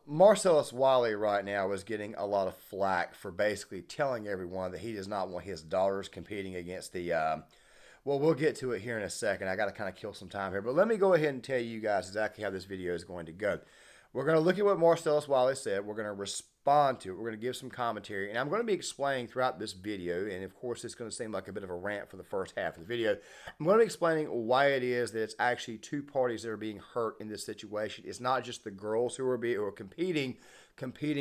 Marcellus Wiley right now is getting a lot of flack for basically telling everyone that he does not want his daughters competing against well, we'll get to it here in a second. I got to kind of kill some time here, but let me go ahead and tell you guys exactly how this video is going to go. We're going to look at what Marcellus Wiley said. We're going to respond to it. We're going to give some commentary, and I'm going to be explaining throughout this video. And of course, it's going to seem like a bit of a rant for the first half of the video. I'm going to be explaining why it is that it's actually two parties that are being hurt in this situation. It's not just the girls who are competing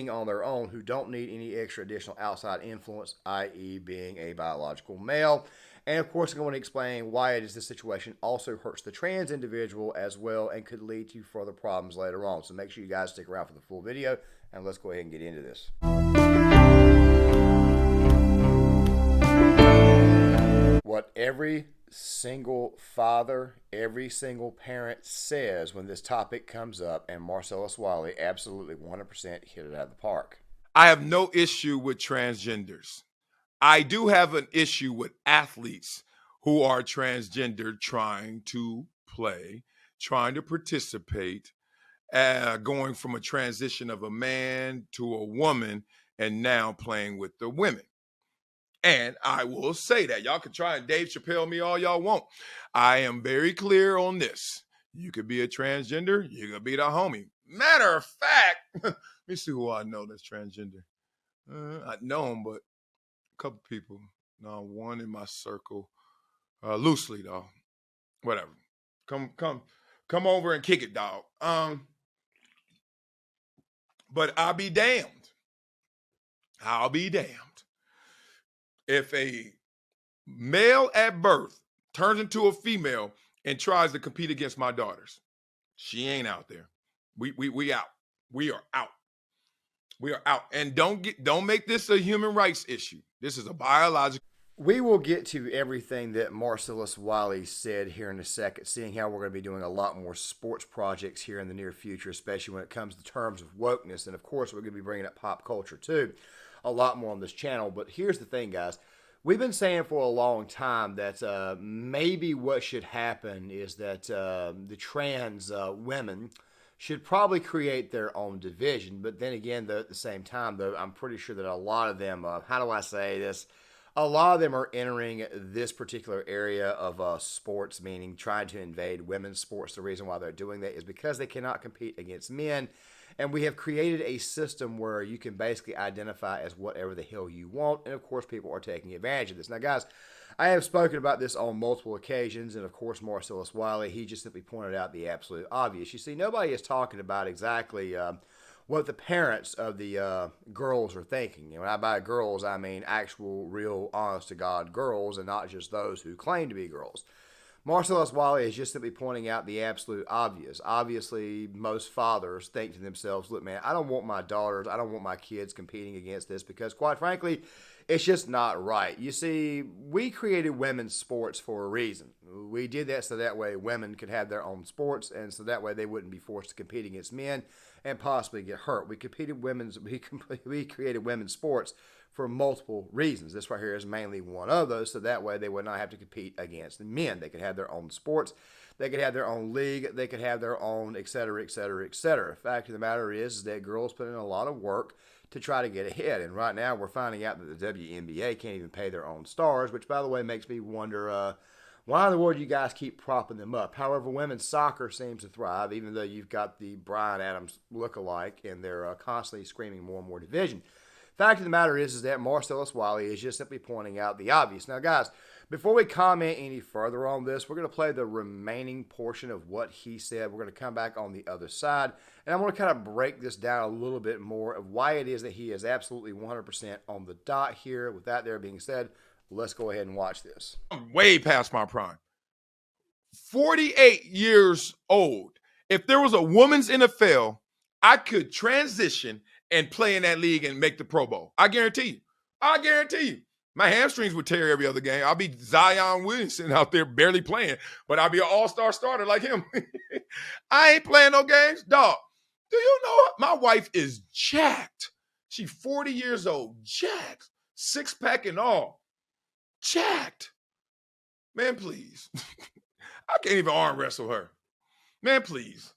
on their own, who don't need any extra additional outside influence, i.e., being a biological male. And of course, I'm going to explain why it is this situation also hurts the trans individual as well and could lead to further problems later on. So make sure you guys stick around for the full video, and let's go ahead and get into this. What every single father, every single parent says when this topic comes up, and Marcellus Wiley absolutely 100% hit it out of the park. I have no issue with transgenders. I do have an issue with athletes who are transgender trying to play, trying to participate, going from a transition of a man to a woman and now playing with the women. And I will say that. Y'all can try and Dave Chappelle me all y'all want. I am very clear on this. You could be a transgender. You could be the homie. Matter of fact, let me see who I know that's transgender. I know him, but a couple people. No, one in my circle. Loosely, though. Whatever. Come over and kick it, dog. But I'll be damned. I'll be damned. If a male at birth turns into a female and tries to compete against my daughters, she ain't out there. We out. We are out. We are out. And don't make this a human rights issue. This is a biological. We will get to everything that Marcellus Wiley said here in a second, seeing how we're going to be doing a lot more sports projects here in the near future, especially when it comes to terms of wokeness. And of course, we're going to be bringing up pop culture too, a lot more on this channel. But here's the thing, guys. We've been saying for a long time that maybe what should happen is that the trans women should probably create their own division. But then again, though, at the same time, though, I'm pretty sure that a lot of them, how do I say this? A lot of them are entering this particular area of sports, meaning trying to invade women's sports. The reason why they're doing that is because they cannot compete against men. And we have created a system where you can basically identify as whatever the hell you want. And of course, people are taking advantage of this. Now, guys, I have spoken about this on multiple occasions. And of course, Marcellus Wiley, he just simply pointed out the absolute obvious. You see, nobody is talking about exactly what the parents of the girls are thinking. And when I by girls, I mean actual, real, honest-to-God girls and not just those who claim to be girls. Marcellus Wiley is just simply pointing out the absolute obvious. Obviously, most fathers think to themselves, look, man, I don't want my daughters, I don't want my kids competing against this because, quite frankly, it's just not right. You see, we created women's sports for a reason. We did that so that way women could have their own sports and so that way they wouldn't be forced to compete against men and possibly get hurt. We created women's sports for multiple reasons. This right here is mainly one of those, so that way they would not have to compete against men. They could have their own sports, they could have their own league, they could have their own, et cetera, et cetera, et cetera. Fact of the matter is that girls put in a lot of work to try to get ahead, and right now we're finding out that the WNBA can't even pay their own stars, which, by the way, makes me wonder why in the world you guys keep propping them up. However, women's soccer seems to thrive, even though you've got the Bryan Adams look-alike, and they're constantly screaming more and more division. Fact of the matter is that Marcellus Wiley is just simply pointing out the obvious. Now, guys, before we comment any further on this, we're going to play the remaining portion of what he said. We're going to come back on the other side, and I'm going to kind of break this down a little bit more of why it is that he is absolutely 100% on the dot here. With that there being said, let's go ahead and watch this. I'm way past my prime. 48 years old. If there was a women's NFL, I could transition and play in that league and make the Pro Bowl. I guarantee you. I guarantee you. My hamstrings would tear every other game. I'll be Zion Williamson out there barely playing, but I'll be an all-star starter like him. I ain't playing no games. Dog, do you know my wife is jacked? She's 40 years old, jacked. Six-pack and all. Jacked. Man, please. I can't even arm wrestle her. Man, please.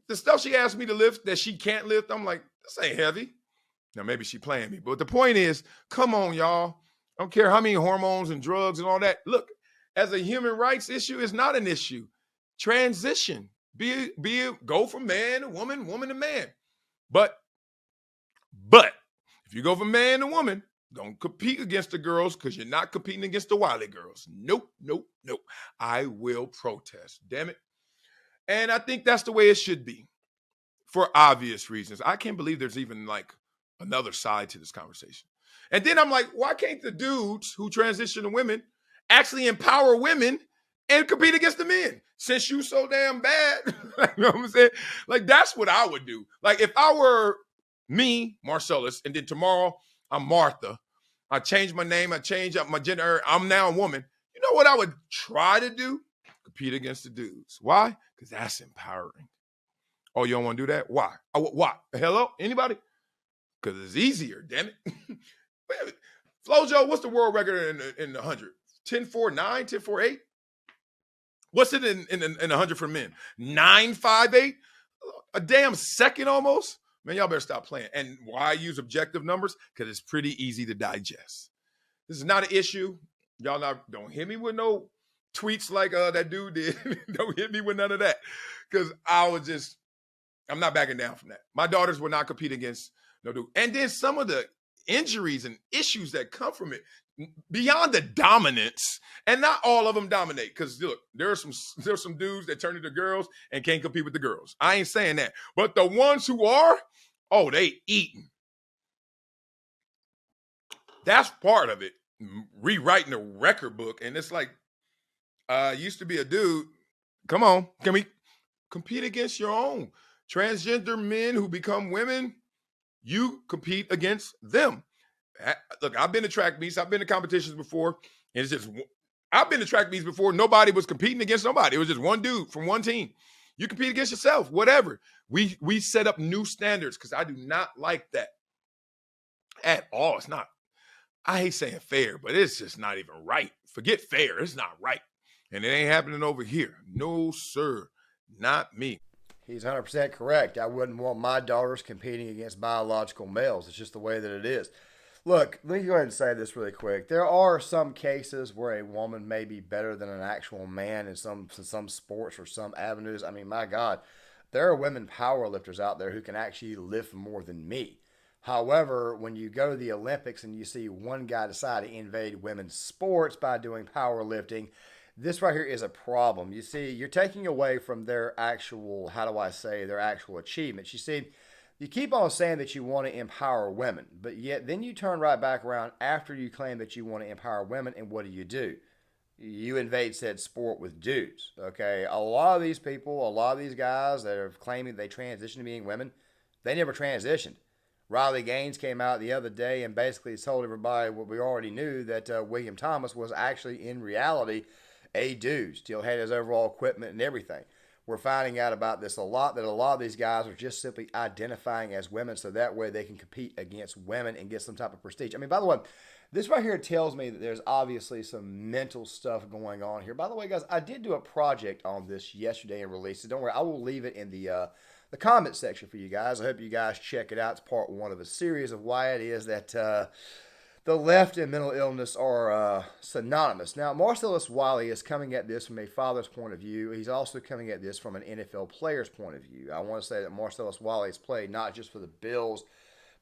The stuff she asked me to lift that she can't lift, I'm like, this ain't heavy. Now, maybe she playing me. But the point is, come on, y'all. I don't care how many hormones and drugs and all that. Look, as a human rights issue, it's not an issue. Transition. Go from man to woman, woman to man. But if you go from man to woman, don't compete against the girls because you're not competing against the Wiley girls. Nope. I will protest. Damn it. And I think that's the way it should be for obvious reasons. I can't believe there's even like another side to this conversation. And then I'm like, why can't the dudes who transition to women actually empower women and compete against the men? Since you so damn bad, you know what I'm saying? Like, that's what I would do. Like, if I were me, Marcellus, and then tomorrow I'm Martha, I change my name, I change up my gender, I'm now a woman. You know what I would try to do? Compete against the dudes. Why? Because that's empowering. Oh, you don't want to do that? Why? Why? Hello? Anybody? Because it's easier, damn it. Flojo, what's the world record in the 100? 10.49, 10.48? What's it in the 100 for men? 9.58? A damn second almost? Man, y'all better stop playing. And why I use objective numbers? Because it's pretty easy to digest. This is not an issue. Y'all don't hit me with no tweets like that dude did. Don't hit me with none of that. Because I'm not backing down from that. My daughters will not compete against no dude. And then some of the injuries and issues that come from it, beyond the dominance, and not all of them dominate. Because look, there's some dudes that turn into girls and can't compete with the girls. I ain't saying that. But the ones who are, they eating. That's part of it. Rewriting the record book. And it's like, used to be a dude. Come on. Can we compete against your own? Transgender men who become women, you compete against them. Look, I've been to track meets. I've been to competitions before. And I've been to track meets before. Nobody was competing against nobody. It was just one dude from one team. You compete against yourself, whatever. We set up new standards because I do not like that at all. It's not. I hate saying fair, but it's just not even right. Forget fair. It's not right. And it ain't happening over here. No, sir. Not me. He's 100% correct. I wouldn't want my daughters competing against biological males. It's just the way that it is. Look, let me go ahead and say this really quick. There are some cases where a woman may be better than an actual man in some sports or some avenues. I mean, my God, there are women powerlifters out there who can actually lift more than me. However, when you go to the Olympics and you see one guy decide to invade women's sports by doing powerlifting, this right here is a problem. You see, you're taking away from their actual, their actual achievements. You see, you keep on saying that you want to empower women, but yet then you turn right back around after you claim that you want to empower women, and what do? You invade said sport with dudes, okay? A lot of these people, a lot of these guys that are claiming they transitioned to being women, they never transitioned. Riley Gaines came out the other day and basically told everybody what we already knew, that William Thomas was actually, in reality, a dude, still had his overall equipment and everything. We're finding out about this a lot, that a lot of these guys are just simply identifying as women so that way they can compete against women and get some type of prestige. I mean, by the way, this right here tells me that there's obviously some mental stuff going on here. By the way, guys, I did do a project on this yesterday and released it. Don't worry, I will leave it in the comment section for you guys. I hope you guys check it out. It's part one of a series of why it is that the left and mental illness are synonymous. Now, Marcellus Wiley is coming at this from a father's point of view. He's also coming at this from an NFL player's point of view. I want to say that Marcellus Wiley has played not just for the Bills,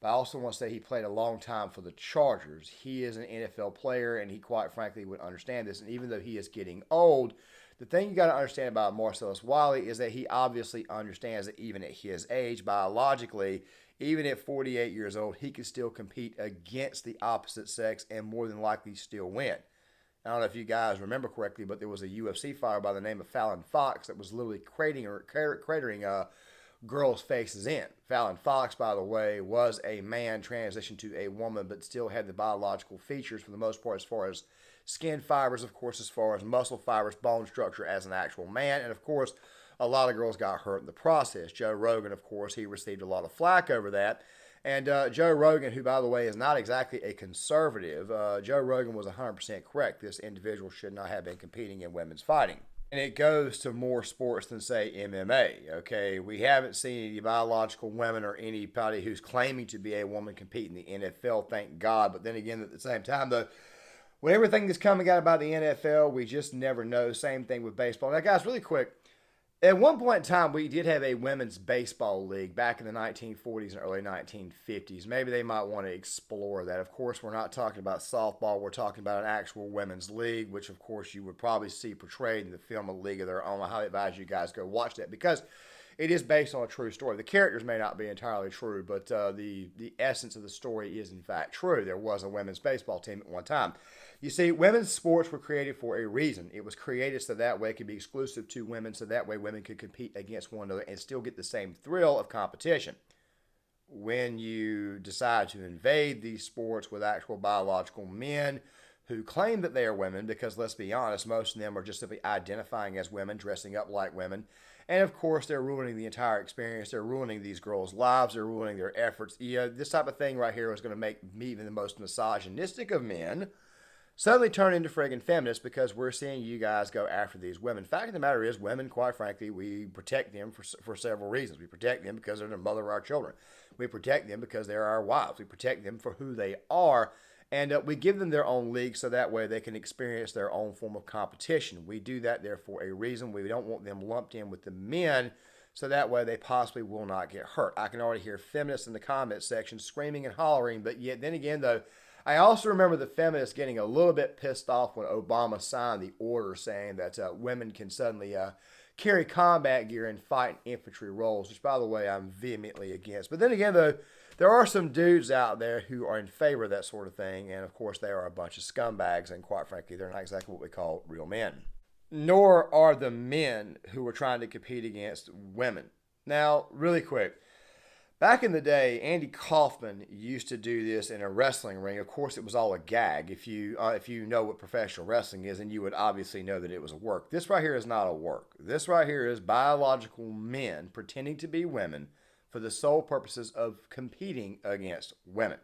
but I also want to say he played a long time for the Chargers. He is an NFL player, and he quite frankly would understand this. And even though he is getting old, the thing you got to understand about Marcellus Wiley is that he obviously understands that even at his age, biologically, even at 48 years old, he can still compete against the opposite sex and more than likely still win. I don't know if you guys remember correctly, but there was a UFC fighter by the name of Fallon Fox that was literally cratering girls' faces in. Fallon Fox, by the way, was a man transitioned to a woman, but still had the biological features for the most part as far as skin fibers, of course, as far as muscle fibers, bone structure as an actual man, and of course, a lot of girls got hurt in the process. Joe Rogan, of course, he received a lot of flack over that. And Joe Rogan, who, by the way, is not exactly a conservative, Joe Rogan was 100% correct. This individual should not have been competing in women's fighting. And it goes to more sports than, say, MMA. Okay, we haven't seen any biological women or anybody who's claiming to be a woman compete in the NFL, thank God. But then again, at the same time, though, with everything that's coming out about the NFL, we just never know. Same thing with baseball. Now, guys, really quick, at one point in time, we did have a women's baseball league back in the 1940s and early 1950s. Maybe they might want to explore that. Of course, we're not talking about softball. We're talking about an actual women's league, which, of course, you would probably see portrayed in the film A League of Their Own. I highly advise you guys go watch that because it is based on a true story. The characters may not be entirely true, but the essence of the story is, in fact, true. There was a women's baseball team at one time. You see, women's sports were created for a reason. It was created so that way it could be exclusive to women, so that way women could compete against one another and still get the same thrill of competition. When you decide to invade these sports with actual biological men who claim that they are women, because let's be honest, most of them are just simply identifying as women, dressing up like women, and of course they're ruining the entire experience. They're ruining these girls' lives. They're ruining their efforts. This type of thing right here is going to make me even the most misogynistic of men suddenly turn into friggin' feminists because we're seeing you guys go after these women. Fact of the matter is, women, quite frankly, we protect them for several reasons. We protect them because they're the mother of our children. We protect them because they're our wives. We protect them for who they are. And we give them their own league so that way they can experience their own form of competition. We do that there for a reason. We don't want them lumped in with the men so that way they possibly will not get hurt. I can already hear feminists in the comment section screaming and hollering, but yet then again, though, I also remember the feminists getting a little bit pissed off when Obama signed the order saying that women can suddenly carry combat gear and fight infantry roles, which, by the way, I'm vehemently against. But then again, though, there are some dudes out there who are in favor of that sort of thing, and of course, they are a bunch of scumbags, and quite frankly, they're not exactly what we call real men. Nor are the men who are trying to compete against women. Now, really quick, back in the day, Andy Kaufman used to do this in a wrestling ring. Of course, it was all a gag. If you know what professional wrestling is, and you would obviously know that it was a work. This right here is not a work. This right here is biological men pretending to be women for the sole purposes of competing against women.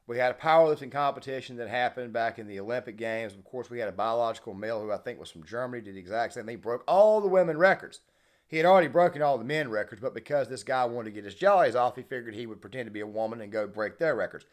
We had a powerlifting competition that happened back in the Olympic Games. Of course, we had a biological male who I think was from Germany, did the exact same thing. He broke all the women records. He had already broken all the men records, but because this guy wanted to get his jollies off, he figured he would pretend to be a woman and go break their records.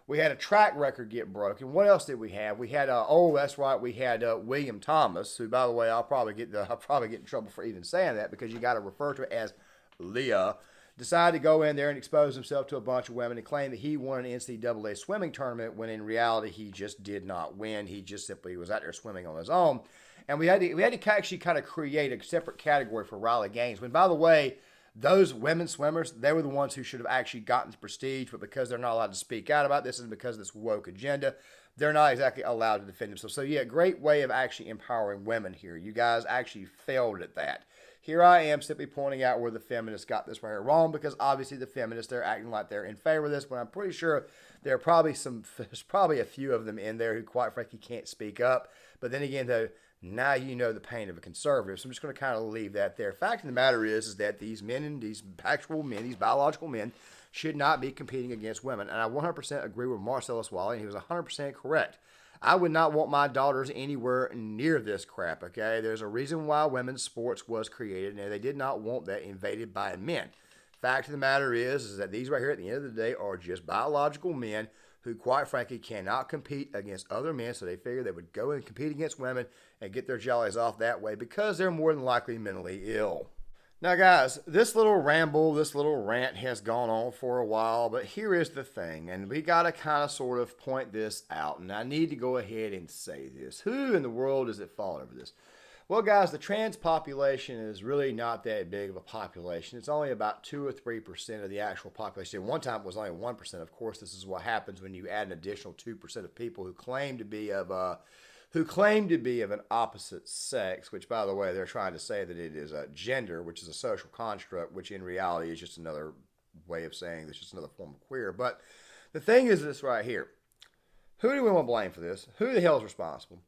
We had a track record get broken. What else did we have? We had that's right, we had William Thomas, who, by the way, I'll probably get in trouble for even saying that because you got to refer to it as Leah. Decided to go in there and expose himself to a bunch of women and claim that he won an NCAA swimming tournament when in reality he just did not win. He just simply was out there swimming on his own. And we had to actually kind of create a separate category for Riley Gaines. When, by the way, those women swimmers, they were the ones who should have actually gotten the prestige, but because they're not allowed to speak out about this and because of this woke agenda, they're not exactly allowed to defend themselves. So, yeah, great way of actually empowering women here. You guys actually failed at that. Here I am simply pointing out where the feminists got this right here wrong because obviously the feminists, they're acting like they're in favor of this, but I'm pretty sure there's probably a few of them in there who quite frankly can't speak up. But then again, though, now you know the pain of a conservative. So I'm just going to kind of leave that there. Fact of the matter is that these men and these actual men, these biological men, should not be competing against women. And I 100% agree with Marcellus Wiley, and he was 100% correct. I would not want my daughters anywhere near this crap, okay? There's a reason why women's sports was created, and they did not want that invaded by men. Fact of the matter is that these right here at the end of the day are just biological men who, quite frankly, cannot compete against other men, so they figure they would go and compete against women and get their jollies off that way because they're more than likely mentally ill. Now, guys, this little rant has gone on for a while, but here is the thing, and we got to kind of sort of point this out, and I need to go ahead and say this. Who in the world is at fault over this? Well, guys, the trans population is really not that big of a population. It's only about 2 or 3% of the actual population. At one time, it was only 1%. Of course, this is what happens when you add an additional 2% of people who claim to be of an opposite sex, which, by the way, they're trying to say that it is a gender, which is a social construct, which in reality is just another way of saying it's just another form of queer. But the thing is this right here. Who do we want to blame for this? Who the hell is responsible?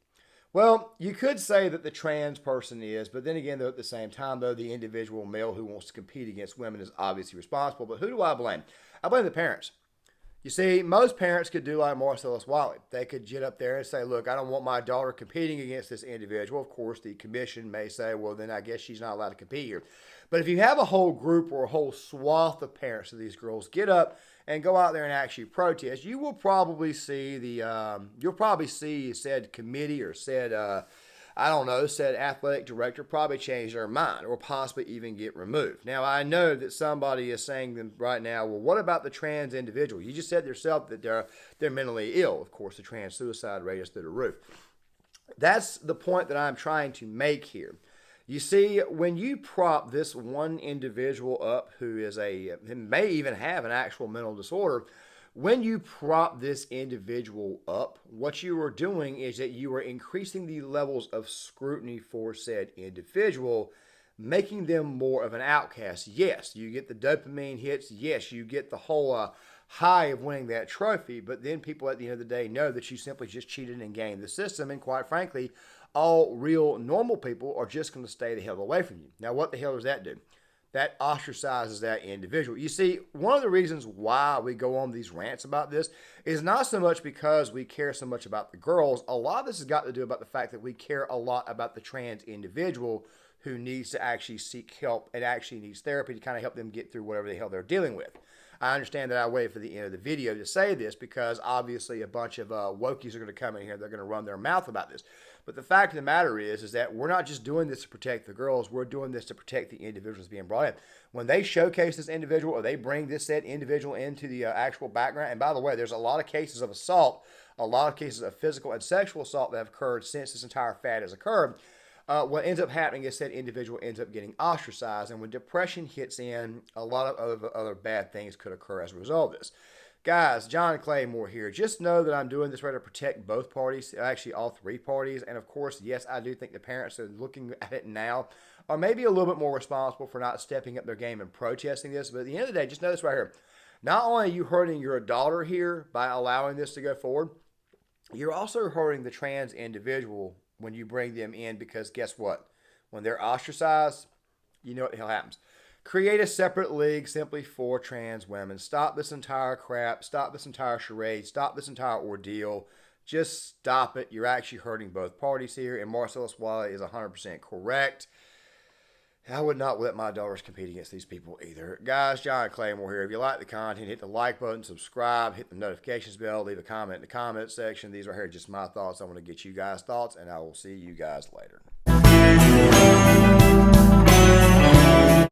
Well, you could say that the trans person is, but then again, though, at the same time, though, the individual male who wants to compete against women is obviously responsible. But who do I blame? I blame the parents. You see, most parents could do like Marcellus Wiley. They could get up there and say, look, I don't want my daughter competing against this individual. Of course, the commission may say, well, then I guess she's not allowed to compete here. But if you have a whole group or a whole swath of parents of these girls get up and go out there and actually protest, you will probably see said committee or said said athletic director probably change their mind or possibly even get removed. Now, I know that somebody is saying them right now, well, what about the trans individual? You just said yourself that they're mentally ill. Of course, the trans suicide rate is through the roof. That's the point that I'm trying to make here. You see, when you prop this one individual up who may even have an actual mental disorder, when you prop this individual up, what you are doing is that you are increasing the levels of scrutiny for said individual, making them more of an outcast. Yes, you get the dopamine hits. Yes, you get the whole high of winning that trophy, but then people at the end of the day know that you simply just cheated and gamed the system, and quite frankly, all real normal people are just going to stay the hell away from you. Now, what the hell does that do? That ostracizes that individual. You see, one of the reasons why we go on these rants about this is not so much because we care so much about the girls. A lot of this has got to do about the fact that we care a lot about the trans individual who needs to actually seek help and actually needs therapy to kind of help them get through whatever the hell they're dealing with. I understand that I waited for the end of the video to say this because obviously a bunch of wokies are going to come in here. They're going to run their mouth about this. But the fact of the matter is that we're not just doing this to protect the girls. We're doing this to protect the individuals being brought in. When they showcase this individual or they bring this said individual into the actual background, and by the way, there's a lot of cases of assault, a lot of cases of physical and sexual assault that have occurred since this entire fad has occurred. What ends up happening is that individual ends up getting ostracized, and when depression hits in, a lot of other bad things could occur as a result of this. Guys, John Claymore here. Just know that I'm doing this right to protect both parties, actually all three parties. And of course, yes, I do think the parents that are looking at it now are maybe a little bit more responsible for not stepping up their game and protesting this. But at the end of the day, just know this right here. Not only are you hurting your daughter here by allowing this to go forward, you're also hurting the trans individual when you bring them in, because guess what? When they're ostracized, you know what the hell happens. Create a separate league simply for trans women. Stop this entire crap. Stop this entire charade. Stop this entire ordeal. Just stop it. You're actually hurting both parties here, and Marcellus Wiley is 100% correct. I would not let my daughters compete against these people either. Guys, John Claymore here. If you like the content, hit the like button, subscribe, hit the notifications bell, leave a comment in the comment section. These are here just my thoughts. I want to get you guys' thoughts, and I will see you guys later.